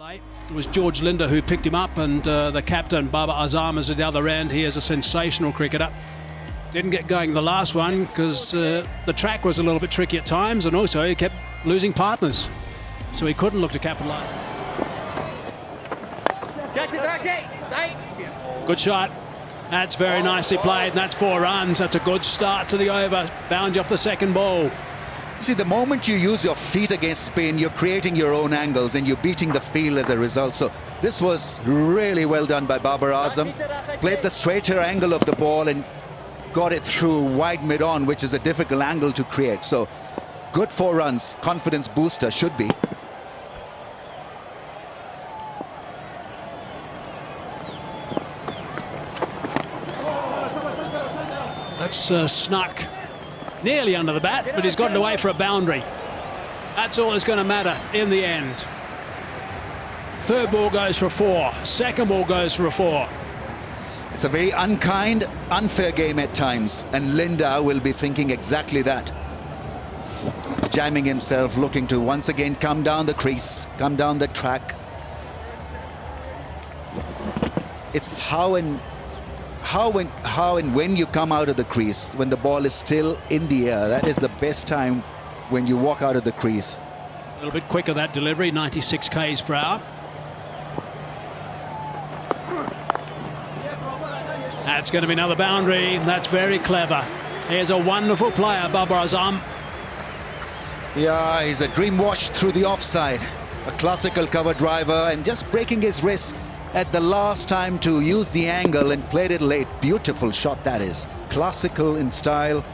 It was George Linder who picked him up, and the captain, Babar Azam, is at the other end. He is a sensational cricketer. Didn't get going the last one because the track was a little bit tricky at times, and also he kept losing partners, so he couldn't look to capitalise. Good shot. That's very nicely played, and that's 4 runs. That's a good start to the over. Bound you off the second ball. See, the moment you use your feet against spin, you're creating your own angles and you're beating the field as a result. So this was really well done by Babar Azam. Played the straighter angle of the ball and got it through wide mid-on, which is a difficult angle to create. So good 4 runs, confidence booster should be. That's snuck nearly under the bat, but he's gotten away for a boundary. That's all that's going to matter in the end. Third ball goes for a 4. Second ball goes for a 4. It's a very unkind, unfair game at times, and Linda will be thinking exactly that. Jamming himself, looking to once again come down the crease, come down the track. It's how and when you come out of the crease, when the ball is still in the air. That is the best time, when you walk out of the crease. A little bit quicker that delivery, 96 k's per hour. That's going to be another boundary. That's very clever. Here's a wonderful player, Babar Azam. Yeah, he's a dream watch through the offside. A classical cover driver, and just breaking his wrist at the last time to use the angle and played it late. Beautiful shot that is. Classical in style.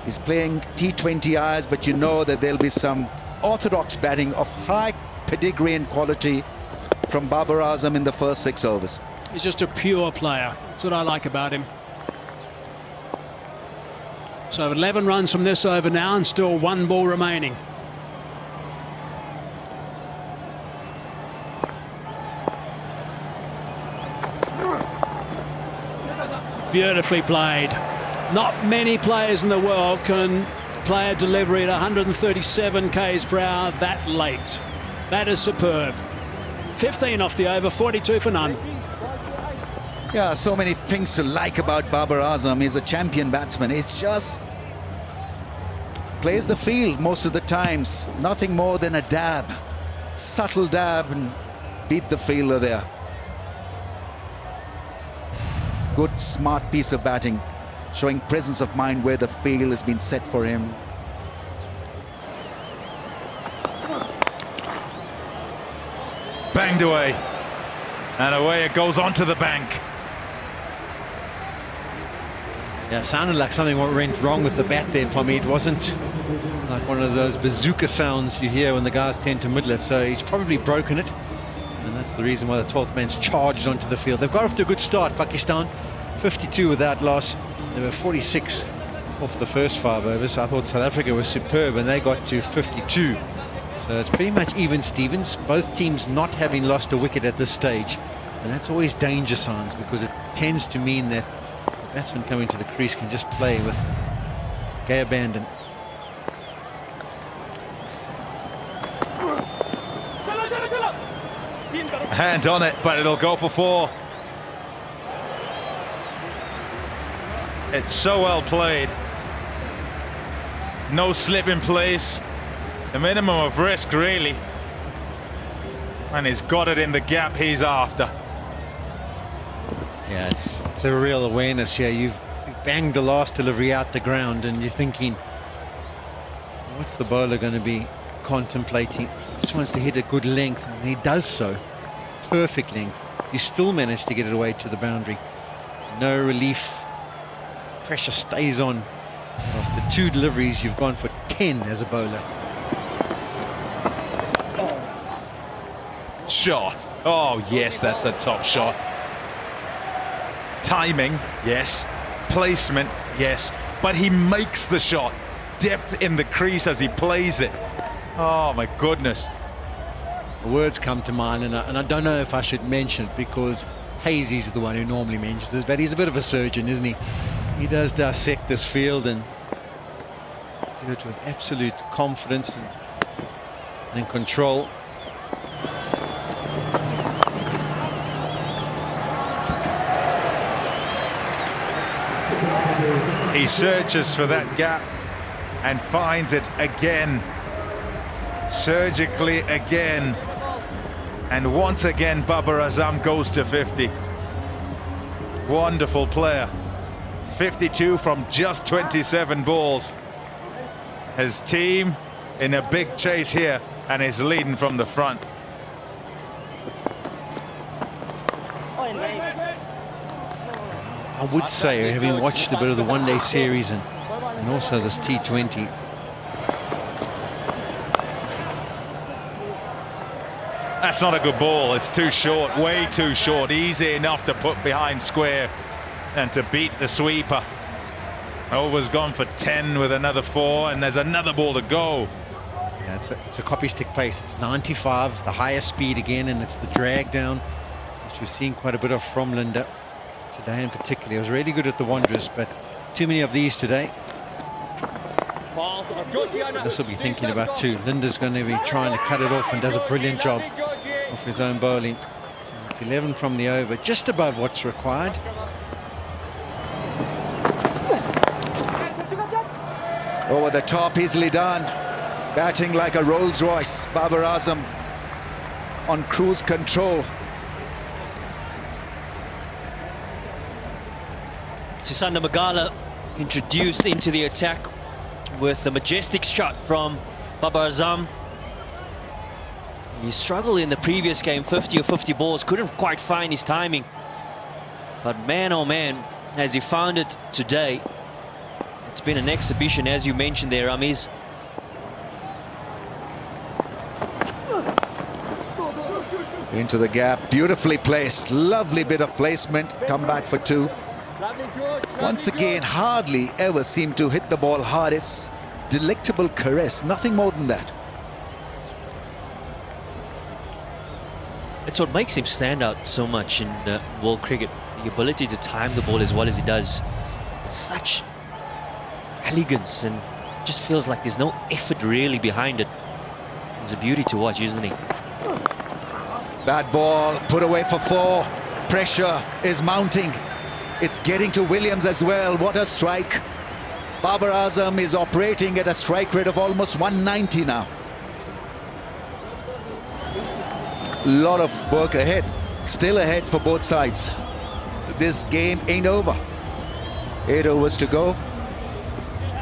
He's playing T20 Is, but you know that there'll be some orthodox batting of high pedigree and quality from Babar Azam in the first 6 overs. He's just a pure player. That's what I like about him. So 11 runs from this over now, and still 1 ball remaining. Beautifully played. Not many players in the world can play a delivery at 137 k's per hour that late. That is superb. 15 off the over, 42 for none. Yeah, so many things to like about Babar Azam. He's a champion batsman. It's just plays the field most of the times. Nothing more than a dab, subtle dab, and beat the fielder there. Good, smart piece of batting, showing presence of mind where the field has been set for him. Banged away, and away it goes onto the bank. Yeah, it sounded like something went wrong with the bat there for me. It wasn't like one of those bazooka sounds you hear when the guys tend to middle it, so he's probably broken it. And that's the reason why the 12th man's charged onto the field. They've got off to a good start, Pakistan. 52 without loss. They were 46 off the first 5 overs. I thought South Africa was superb, and they got to 52. So it's pretty much even Stevens. Both teams not having lost a wicket at this stage. And that's always danger signs, because it tends to mean that the batsman coming to the crease can just play with gay abandon. A hand on it, but it'll go for 4. It's so well played. No slip in place. The minimum of risk, really. And he's got it in the gap he's after. Yeah, it's a real awareness here. You've banged the last delivery out the ground, and you're thinking, what's the bowler going to be contemplating? He just wants to hit a good length, and he does so. Perfect length. You still manage to get it away to the boundary. No relief. Pressure stays on. After 2 deliveries, you've gone for 10 as a bowler. Shot. Oh, yes, that's a top shot. Timing, yes. Placement, yes. But he makes the shot. Depth in the crease as he plays it. Oh, my goodness. The words come to mind, and I don't know if I should mention it, because Hazy's the one who normally mentions this, but he's a bit of a surgeon, isn't he? He does dissect this field and do it with absolute confidence and control. He searches for that gap and finds it again, surgically again. And once again, Babar Azam goes to 50. Wonderful player. 52 from just 27 balls. His team in a big chase here and is leading from the front. I would say, having watched a bit of the one-day series and also this T20, that's not a good ball. It's too short, way too short. Easy enough to put behind square and to beat the sweeper. Over's gone for 10 with another 4, and there's another ball to go. yeah, it's a copy stick pace. It's 95, the highest speed again, and it's the drag down, which we've seen quite a bit of from Linda today in particular. It was really good at the Wanderers, but too many of these today. This will be thinking about too. Linda's going to be trying to cut it off and does a brilliant job of his own bowling. So it's 11 from the over, just above what's required. Over the top, easily done. Batting like a Rolls Royce. Babar Azam on cruise control. Sisanda Magala introduced into the attack with a majestic shot from Babar Azam. He struggled in the previous game, 50 or 50 balls, couldn't quite find his timing. But man, oh man, has he found it today. It's been an exhibition, as you mentioned there, Ramiz. Into the gap, beautifully placed. Lovely bit of placement. Come back for 2. Once again, hardly ever seem to hit the ball hard. It's delectable caress, nothing more than that. It's what makes him stand out so much in world cricket. The ability to time the ball as well as he does. Such elegance, and just feels like there's no effort really behind it. It's a beauty to watch, isn't he? That ball put away for 4. Pressure is mounting. It's getting to Williams as well. What a strike. Babar Azam is operating at a strike rate of almost 190 now. A lot of work ahead. Still ahead for both sides. This game ain't over. 8 overs to go.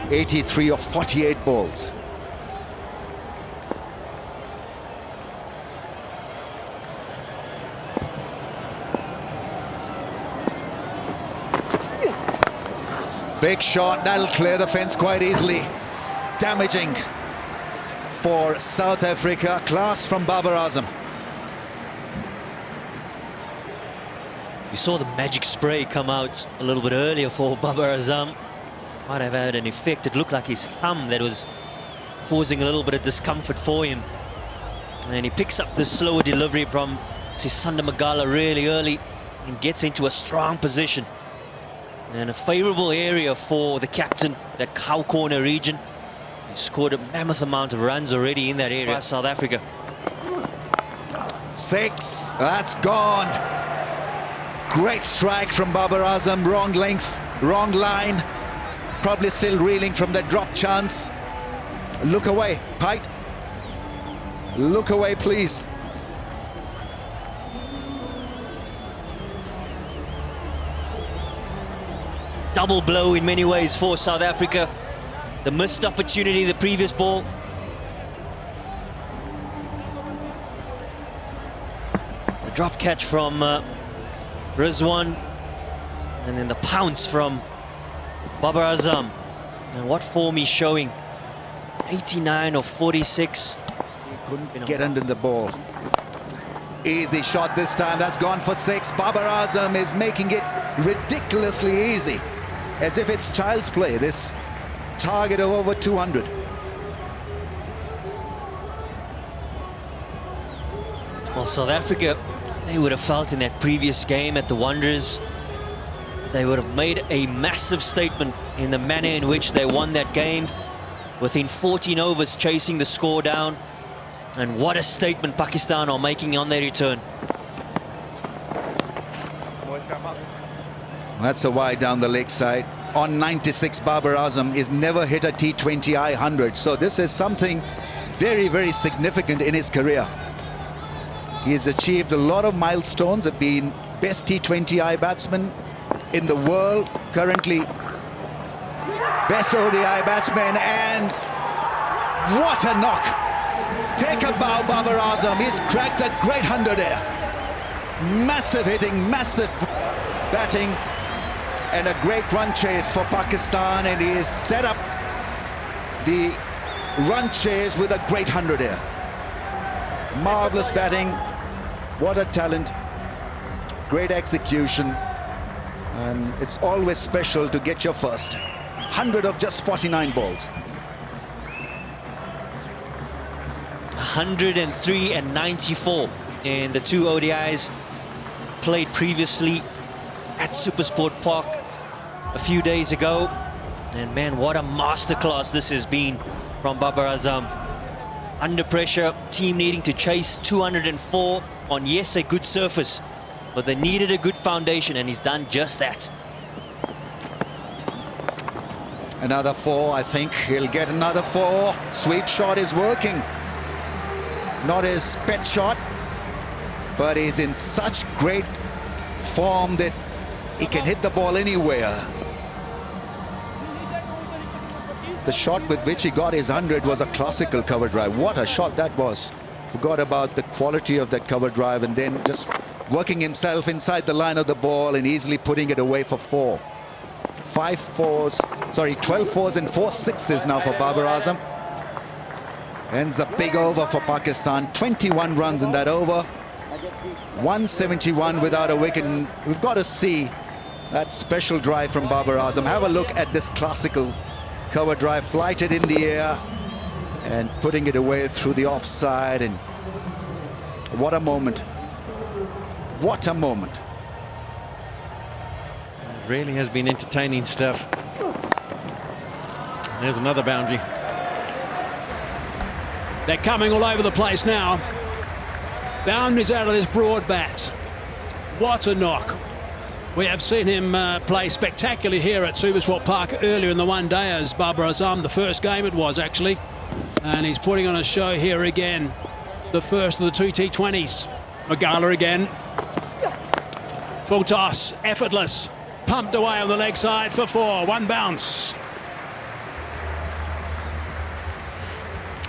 83 of 48 balls. Big shot, that'll clear the fence quite easily. Damaging for South Africa. Class from Babar Azam. We saw the magic spray come out a little bit earlier for Babar Azam. Might have had an effect. It looked like his thumb that was causing a little bit of discomfort for him. And he picks up the slower delivery from Sisanda Magala really early and gets into a strong position. And a favourable area for the captain, that cow corner region. He scored a mammoth amount of runs already in that area. South Africa. 6, that's gone. Great strike from Babar Azam. Wrong length, wrong line. Probably still reeling from that drop chance. Look away, Pite. Look away, please. Double blow in many ways for South Africa. The missed opportunity, the previous ball. The drop catch from Rizwan. And then the pounce from Babar Azam. And what form he's showing. 89 of 46. Couldn't get under the ball. Easy shot this time. That's gone for 6. Babar Azam is making it ridiculously easy. As if it's child's play. This target of over 200. Well, South Africa, they would have felt in that previous game at the Wanderers, they would have made a massive statement in the manner in which they won that game, within 14 overs chasing the score down. And what a statement Pakistan are making on their return. That's a wide down the leg side. on 96, Babar Azam, is never hit a T20I 100. So this is something very, very significant in his career. He has achieved a lot of milestones, have been best T20I batsman in the world, currently best ODI batsman, and what a knock. Take a bow, Babar Azam. He's cracked a great 100 here. Massive hitting, massive batting, and a great run chase for Pakistan, and he has set up the run chase with a great 100 here. Marvelous batting, what a talent, great execution, and it's always special to get your first 100 of just 49 balls. 103 and 94 in the two ODIs played previously at Supersport Park a few days ago. And man, what a masterclass this has been from Babar Azam. Under pressure, team needing to chase 204 on, yes, a good surface, but they needed a good foundation, and he's done just that. Another 4, I think he'll get another 4. Sweep shot is working. Not his pet shot, but he's in such great form that he can hit the ball anywhere. The shot with which he got his 100 was a classical cover drive. What a shot that was. Forgot about the quality of that cover drive, and then just working himself inside the line of the ball and easily putting it away for 4. 12 fours and 4 sixes now for Babar Azam. Ends a big over for Pakistan. 21 runs in that over. 171 without a wicket. And we've got to see that special drive from Babar Azam. Have a look at this classical cover drive, flighted in the air and putting it away through the offside. And what a moment. What a moment. It really has been entertaining stuff. There's another boundary. They're coming all over the place now. Boundaries out of this broad bat. What a knock. We have seen him play spectacularly here at Supersport Park earlier in the one day as Babar Azam, the first game it was actually. And he's putting on a show here again. The first of the two T20s. Magala again. Full toss, effortless. Pumped away on the leg side for 4. One bounce.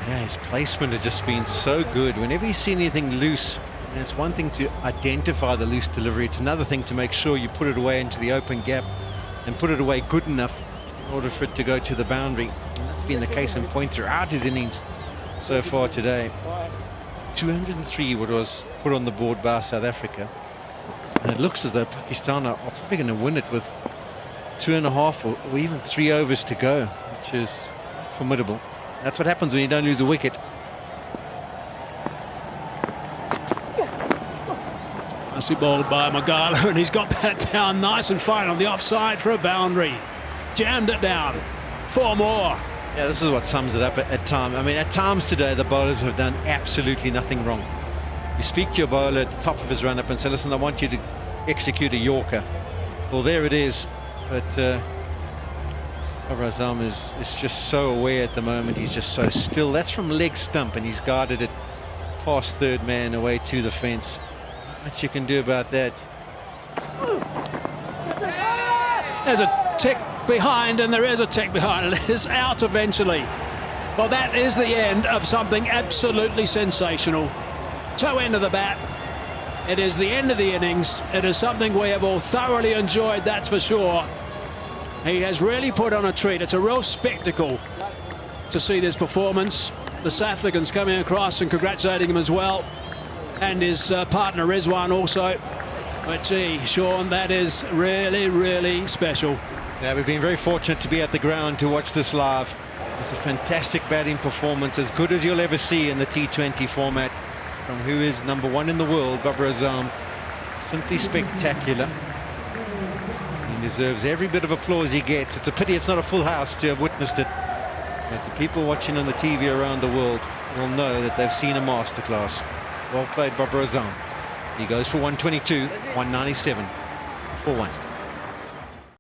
Yeah, his placement has just been so good. Whenever you see anything loose, and it's one thing to identify the loose delivery, it's another thing to make sure you put it away into the open gap and put it away good enough in order for it to go to the boundary. And that's been the case in point throughout his innings so far today. 203 what was put on the board by South Africa. And it looks as though Pakistan are probably going to win it with 2.5 or even 3 overs to go, which is formidable. That's what happens when you don't lose a wicket. Nicely bowled by Magala, and he's got that down nice and fine on the offside for a boundary. Jammed it down. 4 more. Yeah, this is what sums it up at times. I mean, at times today, the bowlers have done absolutely nothing wrong. You speak to your bowler at the top of his run-up and say, listen, I want you to execute a Yorker. Well, there it is. But Babar Azam is just so aware at the moment. He's just so still. That's from leg stump, and he's guarded it past third man away to the fence. Not much you can do about that. There's a tick behind, and there is a tick behind. It is out eventually. Well, that is the end of something absolutely sensational. Toe end of the bat. It is the end of the innings. It is something we have all thoroughly enjoyed, that's for sure. He has really put on a treat. It's a real spectacle to see this performance. The South Africans coming across and congratulating him as well. And his partner Rizwan also. But gee, Sean, that is really, really special. Yeah, we've been very fortunate to be at the ground to watch this live. It's a fantastic batting performance, as good as you'll ever see in the T20 format, from who is #1 in the world, Babar Azam. Simply spectacular. He deserves every bit of applause he gets. It's a pity it's not a full house to have witnessed it. But the people watching on the TV around the world will know that they've seen a masterclass. Well played, Babar Azam. He goes for 122, 197 for 1.